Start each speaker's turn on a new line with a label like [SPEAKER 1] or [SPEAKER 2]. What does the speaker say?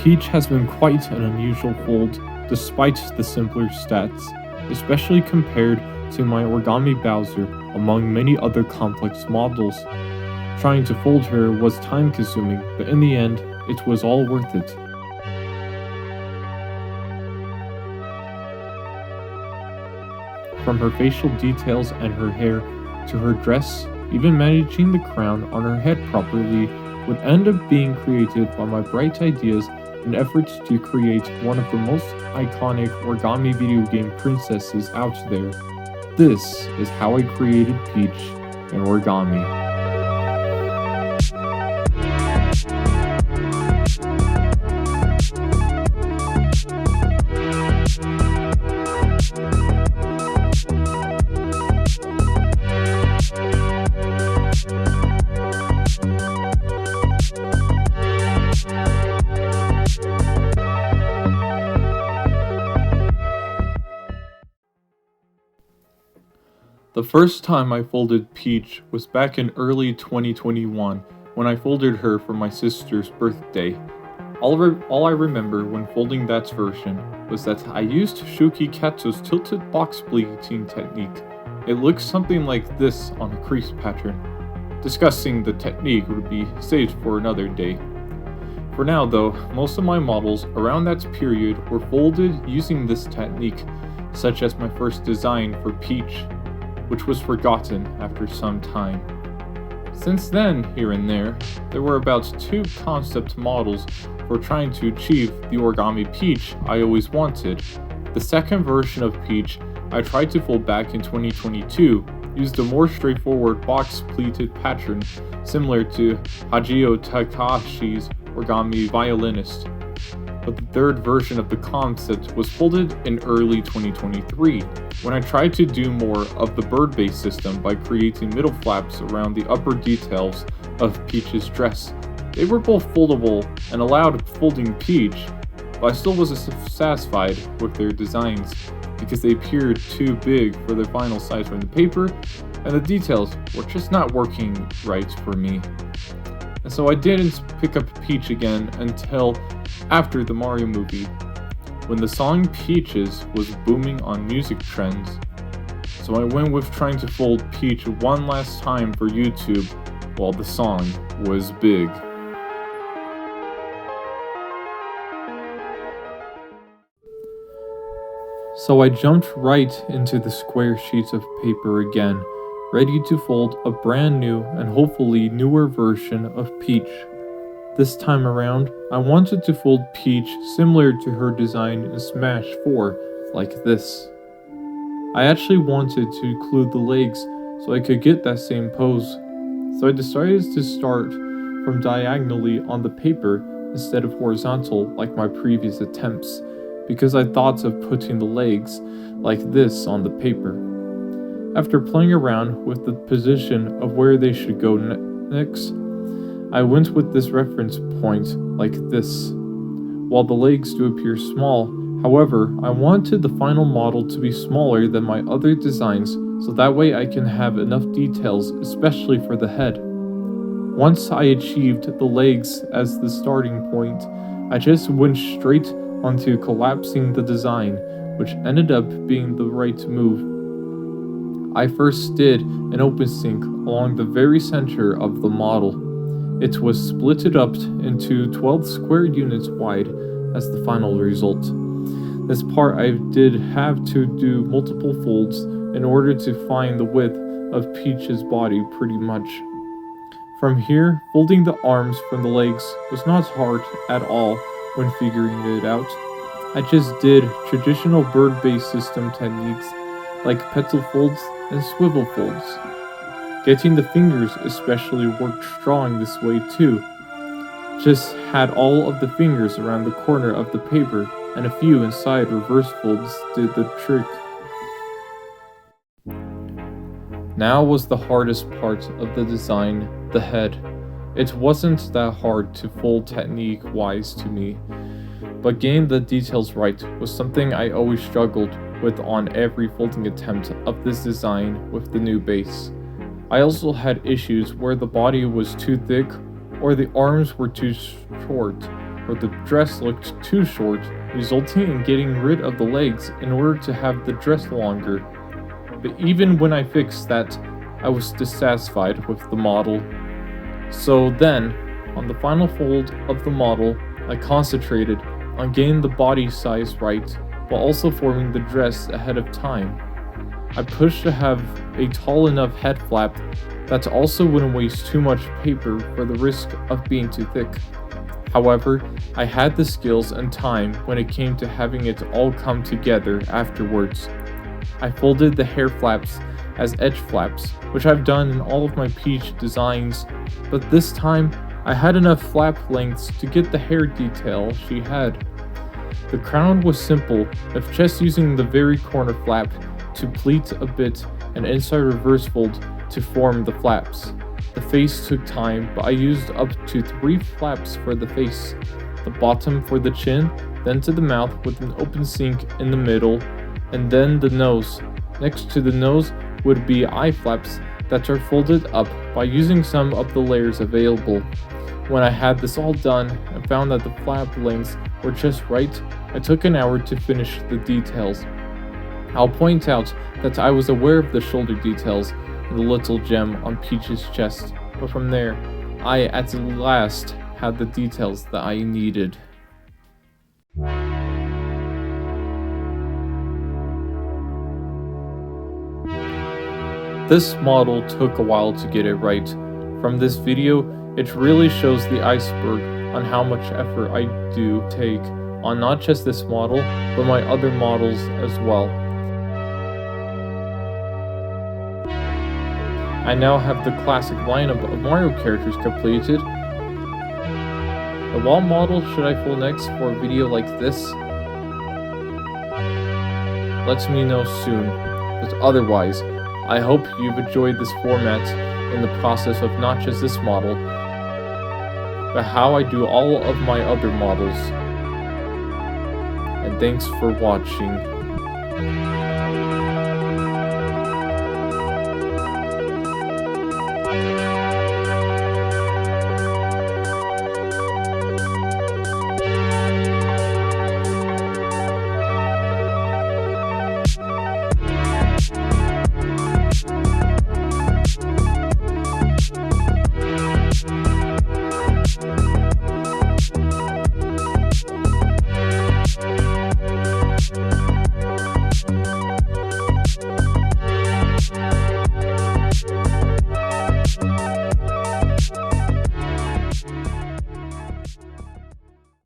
[SPEAKER 1] Peach has been quite an unusual fold despite the simpler stats, especially compared to my Origami Bowser among many other complex models. Trying to fold her was time consuming, but in the end, it was all worth it. From her facial details and her hair to her dress, even managing the crown on her head properly would end up being created by my bright ideas and efforts to create one of the most iconic origami video game princesses out there. This is how I created Peach in Origami. The first time I folded Peach was back in early 2021 when I folded her for my sister's birthday. All I remember when folding that version was that I used Shuki Katsu's tilted box pleating technique. It looks something like this on a crease pattern. Discussing the technique would be saved for another day. For now though, most of my models around that period were folded using this technique, such as my first design for Peach, which was forgotten after some time. Since then, here and there were about 2 concept models for trying to achieve the Origami Peach I always wanted. The second version of Peach I tried to fold back in 2022 used a more straightforward box-pleated pattern similar to Hajio Takashi's Origami Violinist. But the third version of the concept was folded in early 2023, when I tried to do more of the bird-based system by creating middle flaps around the upper details of Peach's dress. They were both foldable and allowed folding Peach, but I still wasn't satisfied with their designs because they appeared too big for their final size from the paper, and the details were just not working right for me. And so I didn't pick up Peach again until after the Mario movie, when the song Peaches was booming on music trends. So I went with trying to fold Peach one last time for YouTube while the song was big. So I jumped right into the square sheets of paper again, ready to fold a brand new and hopefully newer version of Peach. This time around, I wanted to fold Peach similar to her design in Smash 4, like this. I actually wanted to include the legs so I could get that same pose, so I decided to start from diagonally on the paper instead of horizontal like my previous attempts, because I thought of putting the legs like this on the paper. After playing around with the position of where they should go next, I went with this reference point like this. While the legs do appear small, however, I wanted the final model to be smaller than my other designs so that way I can have enough details, especially for the head. Once I achieved the legs as the starting point, I just went straight onto collapsing the design, which ended up being the right move. I first did an open sync along the very center of the model. It was splitted up into 12 square units wide as the final result. This part I did have to do multiple folds in order to find the width of Peach's body pretty much. From here, folding the arms from the legs was not hard at all when figuring it out. I just did traditional bird-based system techniques like petal folds and swivel folds. Getting the fingers especially worked strong this way too. Just had all of the fingers around the corner of the paper and a few inside reverse folds did the trick. Now was the hardest part of the design, the head. It wasn't that hard to fold technique-wise to me, but getting the details right was something I always struggled with on every folding attempt of this design with the new base. I also had issues where the body was too thick or the arms were too short, where the dress looked too short, resulting in getting rid of the legs in order to have the dress longer. But even when I fixed that, I was dissatisfied with the model. So then, on the final fold of the model, I concentrated on getting the body size right while also forming the dress ahead of time. I pushed to have a tall enough head flap that also wouldn't waste too much paper for the risk of being too thick. However, I had the skills and time when it came to having it all come together afterwards. I folded the hair flaps as edge flaps, which I've done in all of my Peach designs, but this time I had enough flap lengths to get the hair detail she had. The crown was simple, of just using the very corner flap to pleat a bit and inside reverse fold to form the flaps. The face took time, but I used up to 3 flaps for the face, the bottom for the chin, then to the mouth with an open sink in the middle, and then the nose. Next to the nose would be eye flaps that are folded up by using some of the layers available. When I had this all done and found that the flap lengths were just right, I took an hour to finish the details. I'll point out that I was aware of the shoulder details and the little gem on Peach's chest, but from there, I at last had the details that I needed. This model took a while to get it right. From this video, it really shows the iceberg on how much effort I do take on not just this model, but my other models as well. I now have the classic lineup of Mario characters completed. But what model should I pull next for a video like this? Let me know soon, but otherwise, I hope you've enjoyed this format in the process of not just this model, but how I do all of my other models. And thanks for watching.